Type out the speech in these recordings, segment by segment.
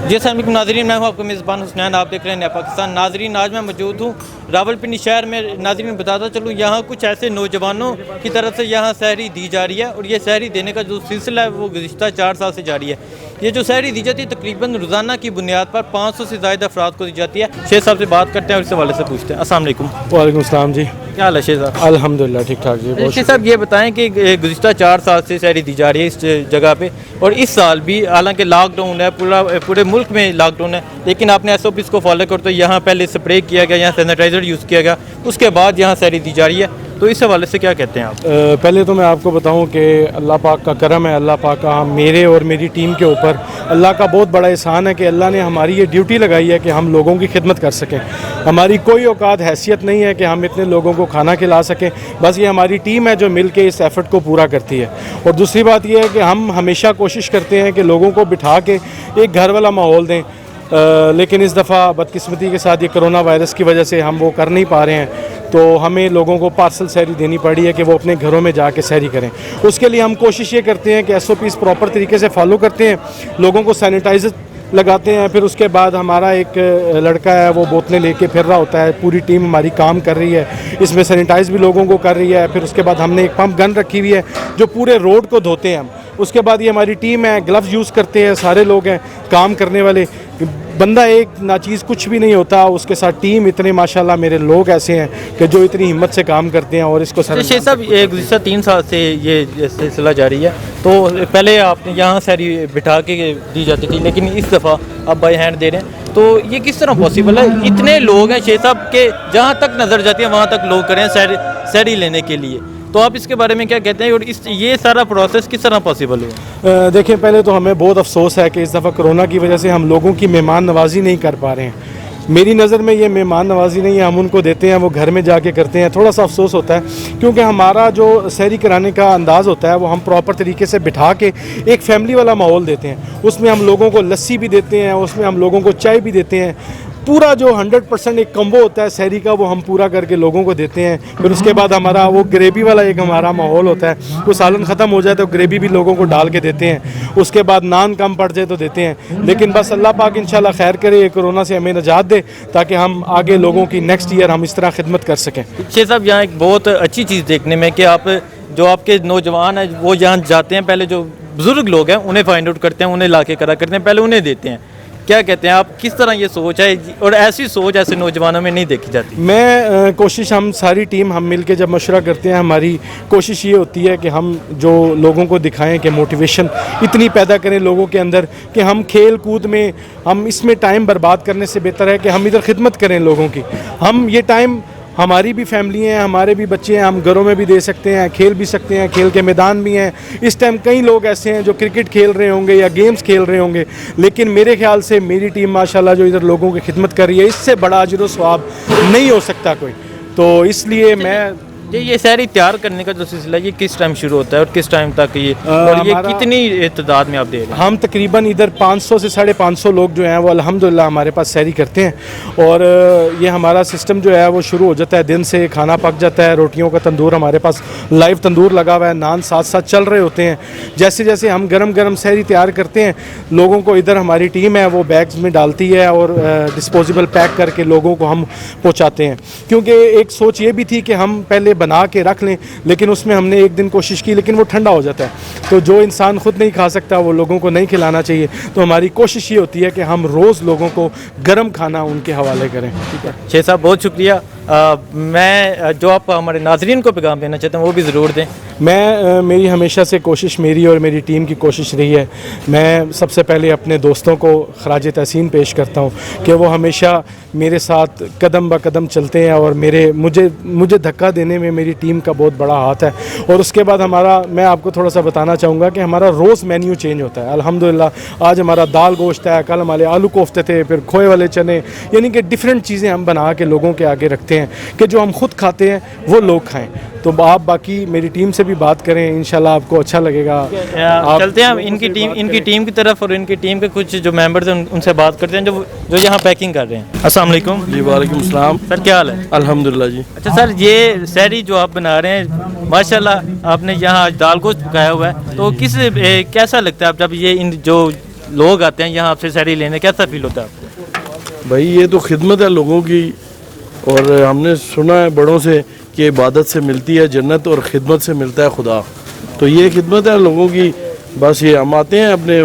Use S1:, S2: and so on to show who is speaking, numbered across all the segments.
S1: जी अस्सलाम वालेकुम नाज़रीन, मैं हूँ आपका मेज़बान हुसनैन, आप देख रहे हैं नया पाकिस्तान। नाज़रीन आज मैं मौजूद हूँ रावलपिंडी शहर में। नाज़रीन बताता चलूँ यहाँ कुछ ऐसे नौजवानों की तरफ से यहाँ सहरी दी जा रही है और ये सहरी देने का जो सिलसिला है वो गुज़िश्ता 4 साल से जारी है। ये जो सहरी दी जाती है तकरीबन रोज़ाना की बुनियाद पर 500 से ज़्यादा अफराद को दी जाती है। शेख साहब से बात करते हैं और इस हवाले से पूछते हैं। अस्सलाम वालेकुम।
S2: वालेकुम अस्सलाम जी,
S1: क्या हाल है शेख साहब?
S2: अल्हम्दुलिल्लाह ठीक ठाक जी।
S1: शेख साहब ये बताएं कि गुज़िश्ता 4 साल से सहरी दी जा रही है इस जगह पे और इस साल भी हालांकि लॉकडाउन है, पूरे मुल्क में लॉकडाउन है, लेकिन आपने SOPs को फॉलो करते यहाँ पहले स्प्रे किया गया, यहाँ सैनिटाइज़र यूज़ किया गया, उसके बाद यहाँ सहरी दी जा रही है, तो इस हवाले से क्या कहते हैं आप?
S2: पहले तो मैं आपको बताऊं कि अल्लाह पाक का करम है, अल्लाह पाक का मेरे और मेरी टीम के ऊपर अल्लाह का बहुत बड़ा एहसान है कि अल्लाह ने हमारी ये ड्यूटी लगाई है कि हम लोगों की खिदमत कर सकें। हमारी कोई औकात हैसियत नहीं है कि हम इतने लोगों को खाना खिला सकें, बस ये हमारी टीम है जो मिल के इस एफ़र्ट को पूरा करती है। और दूसरी बात ये है कि हम हमेशा कोशिश करते हैं कि लोगों को बिठा के एक घर वाला माहौल दें, लेकिन इस दफ़ा बदकिस्मती के साथ ये कोरोना वायरस की वजह से हम वो कर नहीं पा रहे हैं, तो हमें लोगों को पार्सल सहरी देनी पड़ी है कि वो अपने घरों में जाके सहरी करें। उसके लिए हम कोशिश ये करते हैं कि SOPs प्रॉपर तरीके से फॉलो करते हैं, लोगों को सैनिटाइज़र लगाते हैं, फिर उसके बाद हमारा एक लड़का है वो बोतलें लेके फिर रहा होता है, पूरी टीम हमारी काम कर रही है, इसमें सैनिटाइज़ भी लोगों को कर रही है। फिर उसके बाद हमने एक पंप गन रखी हुई है जो पूरे रोड को धोते हैं हम। उसके बाद ये हमारी टीम है, ग्लव्स यूज़ करते हैं, सारे लोग हैं काम करने वाले, बंदा एक नाचीज़ कुछ भी नहीं होता, उसके साथ टीम इतने माशाल्लाह मेरे लोग ऐसे हैं कि जो इतनी हिम्मत से काम करते हैं और इसको सर।
S1: शेख साहब गुज़िश्ता 3 साल से ये सिलसिला जारी है, तो पहले आपने यहाँ सहरी बिठा के दी जाती थी, लेकिन इस दफ़ा आप बाय हैंड दे रहे हैं, तो ये किस तरह पॉसिबल है? इतने लोग हैं शेख साहब के जहाँ तक नज़र जाती है वहाँ तक लोग करें सहरी लेने के लिए, तो आप इसके बारे में क्या कहते हैं और ये सारा प्रोसेस किस तरह पॉसिबल हुआ?
S2: देखिए पहले तो हमें बहुत अफसोस है कि इस दफ़ा कोरोना की वजह से हम लोगों की मेहमान नवाजी नहीं कर पा रहे हैं। मेरी नज़र में ये मेहमान नवाजी नहीं है, हम उनको देते हैं, वो घर में जाके करते हैं। थोड़ा सा अफसोस होता है क्योंकि हमारा जो सहरी कराने का अंदाज़ होता है वो हम प्रॉपर तरीके से बिठा के एक फैमिली वाला माहौल देते हैं। उसमें हम लोगों को लस्सी भी देते हैं, उसमें हम लोगों को चाय भी देते हैं, पूरा जो 100% एक कम्बो होता है सहरी का वो हम पूरा करके लोगों को देते हैं। फिर उसके बाद हमारा वो ग्रेवी वाला एक हमारा माहौल होता है, वो सालन ख़त्म हो जाए तो ग्रेवी भी लोगों को डाल के देते हैं। उसके बाद नान कम पड़ जाए तो देते हैं, लेकिन बस अल्लाह पाक इंशाल्लाह खैर करे, ये कोरोना से हमें निजात दे ताकि हम आगे लोगों की नेक्स्ट ईयर हम इस तरह खिदमत कर सकें।
S1: शेख साहब यहाँ एक बहुत अच्छी चीज़ देखने में कि आप जो आपके नौजवान हैं वो यहाँ जाते हैं, पहले जो बुज़ुर्ग लोग हैं उन्हें फाइंड आउट करते हैं, उन्हें ला के करा करते हैं, पहले उन्हें देते हैं। क्या कहते हैं आप, किस तरह ये सोच है और ऐसी सोच ऐसे नौजवानों में नहीं देखी जाती?
S2: मैं कोशिश, हम सारी टीम हम मिल के जब मशवरा करते हैं, हमारी कोशिश ये होती है कि हम जो लोगों को दिखाएं कि मोटिवेशन इतनी पैदा करें लोगों के अंदर कि हम खेल कूद में, हम इसमें टाइम बर्बाद करने से बेहतर है कि हम इधर खिदमत करें लोगों की। हम ये टाइम, हमारी भी फैमिली हैं, हमारे भी बच्चे हैं, हम घरों में भी दे सकते हैं, खेल भी सकते हैं, खेल के मैदान भी हैं। इस टाइम कई लोग ऐसे हैं जो क्रिकेट खेल रहे होंगे या गेम्स खेल रहे होंगे, लेकिन मेरे ख्याल से मेरी टीम माशाल्लाह जो इधर लोगों की खिदमत कर रही है, इससे बड़ा अजर व सवाब नहीं हो सकता कोई। तो इसलिए मैं
S1: ये सहरी तैयार करने का जो सिलसिला ये किस टाइम शुरू होता है और किस टाइम तक ये और ये कितनी तादाद में आप दे रहे हैं?
S2: हम तकरीबन इधर 500 से 550 लोग जो हैं वो अल्हम्दुलिल्लाह हमारे पास सहरी करते हैं। और ये हमारा सिस्टम जो है वो शुरू हो जाता है दिन से, खाना पक जाता है, रोटियों का तंदूर हमारे पास लाइव तंदूर लगा हुआ है, नान साथ साथ चल रहे होते हैं। जैसे जैसे हम गरम गरम सहरी तैयार करते हैं, लोगों को इधर हमारी टीम है वो बैग्स में डालती है और डिस्पोजेबल पैक करके लोगों को हम पहुँचाते हैं। क्योंकि एक सोच ये भी थी कि हम पहले बना के रख लें, लेकिन उसमें हमने एक दिन कोशिश की, लेकिन वो ठंडा हो जाता है, तो जो इंसान खुद नहीं खा सकता वो लोगों को नहीं खिलाना चाहिए। तो हमारी कोशिश ये होती है कि हम रोज़ लोगों को गर्म खाना उनके हवाले करें।
S1: ठीक है शेख साहब, बहुत शुक्रिया। मैं जो आप हमारे नाजरीन को पैगाम देना चाहते हैं वो भी ज़रूर दें।
S2: मैं मेरी हमेशा से कोशिश, मेरी और मेरी टीम की कोशिश रही है, मैं सबसे पहले अपने दोस्तों को खराज तहसीन पेश करता हूँ कि वो हमेशा मेरे साथ कदम ब कदम चलते हैं और मुझे धक्का देने में मेरी टीम का बहुत बड़ा हाथ है। और उसके बाद हमारा, मैं आपको थोड़ा सा बताना चाहूँगा कि हमारा रोज़ मेन्यू चेंज होता है। अल्हम्दुलिल्लाह आज हमारा दाल गोश्त है, कल हमारे आलू कोफ्ते थे, फिर खोए वाले चने, यानी कि डिफरेंट चीज़ें हम बना के लोगों के आगे रखते हैं कि जो हम खुद खाते हैं वो लोग खाएँ। तो आप बाकी मेरी टीम से भी बात करें, इंशाल्लाह आपको अच्छा लगेगा। आप
S1: चलते हैं हम इनकी टीम की तरफ और इनकी टीम के कुछ जो मेंबर्स हैं उनसे बात करते हैं जो यहाँ पैकिंग कर रहे हैं। अस्सलाम वालेकुम।
S3: जी वालेकुम सलाम।
S1: सर क्या हाल है?
S3: अल्हम्दुलिल्लाह जी।
S1: अच्छा सर, ये सहरी जो आप बना रहे हैं माशाल्लाह आपने यहाँ आज दाल गोश्त पकाया हुआ है, तो कैसा लगता है आप जब ये इन जो लोग आते हैं यहाँ आपसे सहरी लेने, कैसा फील होता है आपको?
S3: भाई ये तो खिदमत है लोगों की, और हमने सुना है बड़ों से कि इबादत से मिलती है जन्नत और खिदमत से मिलता है खुदा। तो ये खिदमत है लोगों की। बस ये हम आते हैं अपने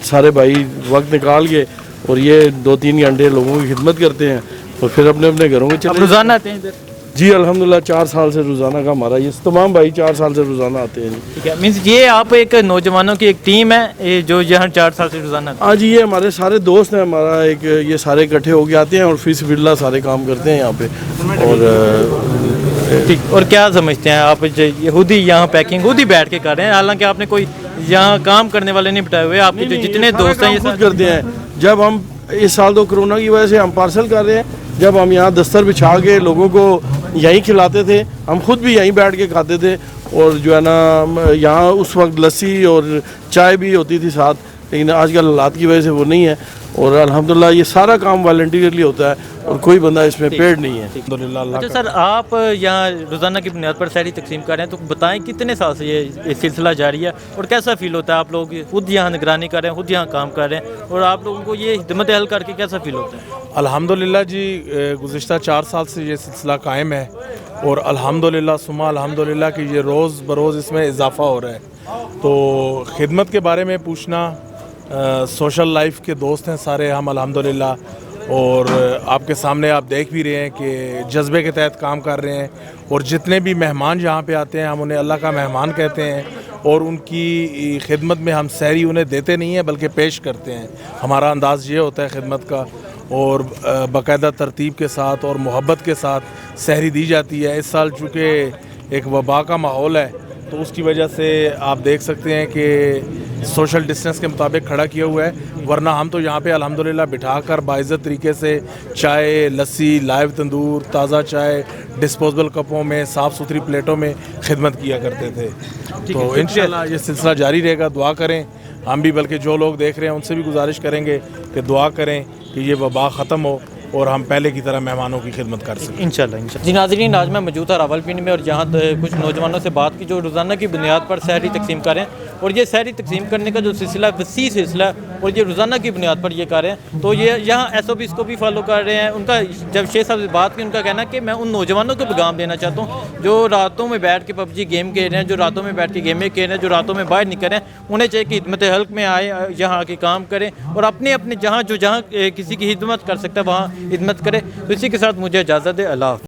S3: सारे भाई वक्त निकाल के, और ये 2-3 घंटे लोगों की खिदमत करते हैं और फिर अपने अपने घरों में चले।
S1: रोज़ाना आते हैं इधर?
S3: जी अल्हम्दुलिल्लाह 4 साल से रोज़ाना का हमारा ये तमाम भाई 4 साल से रोज़ाना आते हैं।
S1: ठीक है, मीन्स ये आप एक नौजवानों की एक टीम है ये जो यहाँ 4 साल से रोज़ाना आते हैं?
S3: हाँ जी, ये हमारे सारे दोस्त हैं, हमारा एक ये सारे इकट्ठे होके आते हैं और फीसबिल्ला सारे काम करते हैं यहाँ पे। और
S1: ठीक, और क्या समझते हैं आप खुद ही यहाँ पैकिंग खुद ही बैठ के कर रहे हैं, हालांकि आपने कोई यहाँ काम करने वाले नहीं बिठाए हुए, आपके जो जितने दोस्त हैं ये
S3: खुद करते हैं। जब हम इस साल तो कोरोना की वजह से हम पार्सल कर रहे हैं, जब हम यहाँ दस्तर बिछा के लोगों को यहीं खिलाते थे, हम खुद भी यहीं बैठ के खाते थे। और जो है ना यहाँ उस वक्त लस्सी और चाय भी होती थी साथ, लेकिन आजकल हालात की वजह से वो नहीं है। और अल्हम्दुलिल्लाह ये सारा काम वॉलंटियरली होता है और कोई बंदा इसमें पेड नहीं है अल्हम्दुलिल्लाह।
S1: अच्छा सर, आप यहाँ रोज़ाना की बुनियाद पर सहरी तकसीम कर रहे हैं, तो बताएं कितने साल से ये सिलसिला जारी है और कैसा फील होता है? आप लोग खुद यहाँ निगरानी कर रहे हैं, खुद यहाँ काम कर रहे हैं, और आप लोगों को ये हिदमत हल करके कैसा फील होता है?
S2: अल्हम्दुलिल्लाह जी, गुज़िश्ता 4 साल से ये सिलसिला कायम है और अल्हम्दुलिल्लाह सुमा अल्हम्दुलिल्लाह कि ये रोज़ बरोज़ इसमें इजाफ़ा हो रहा है। तो खिदमत के बारे में पूछना, सोशल लाइफ के दोस्त हैं सारे हम अल्हम्दुलिल्लाह, और आपके सामने आप देख भी रहे हैं कि जज्बे के तहत काम कर रहे हैं। और जितने भी मेहमान यहाँ पे आते हैं हम उन्हें अल्लाह का मेहमान कहते हैं, और उनकी खिदमत में हम सहरी उन्हें देते नहीं हैं बल्कि पेश करते हैं। हमारा अंदाज़ ये होता है खिदमत का, और बाकायदा तरतीब के साथ और मोहब्बत के साथ सहरी दी जाती है। इस साल चूँकि एक वबा का माहौल है तो उसकी वजह से आप देख सकते हैं कि सोशल डिस्टेंस के मुताबिक खड़ा किया हुआ है, वरना हम तो यहाँ पे अल्हम्दुलिल्लाह बिठाकर बाइज़्ज़त तरीके से चाय, लस्सी, लाइव तंदूर, ताज़ा चाय डिस्पोजेबल कपों में, साफ़ सुथरी प्लेटों में खिदमत किया करते थे। तो इंशाल्लाह ये सिलसिला जारी रहेगा। दुआ करें हम भी, बल्कि जो लोग देख रहे हैं उनसे भी गुजारिश करेंगे कि दुआ करें कि ये वबा ख़त्म हो और हम पहले की तरह मेहमानों की खिदमत कर सकें इंशाल्लाह।
S1: जी नाज़रीन, आज मैं मौजूद था रावलपिंडी में और यहाँ कुछ नौजवानों से बात की जो रोज़ाना की बुनियाद पर सहरी तकसीम कर रहे हैं, और ये सहरी तकसीम करने का जो सिलसिला वसी सिलसिला है और ये रोज़ाना की बुनियाद पर ये कर रहे हैं। तो ये यहाँ SOPs को भी फॉलो कर रहे हैं। उनका जब शेख साहब से बात की, उनका कहना कि मैं उन नौजवानों को पैगाम देना चाहता हूँ जो रातों में बैठ के PUBG गेम खेल रहे हैं, जो रातों में बैठ के गेमें खेल रहे हैं, जो रातों में बाहर निकल रहे हैं। उन्हें चाहिए कि हिदमत हल्क में आए, यहाँ आके काम करें और अपने अपने जहाँ किसी की हिदमत कर सकता है वहाँ हिदमत करें। तो इसी के साथ मुझे इजाज़त है। अल्लाह।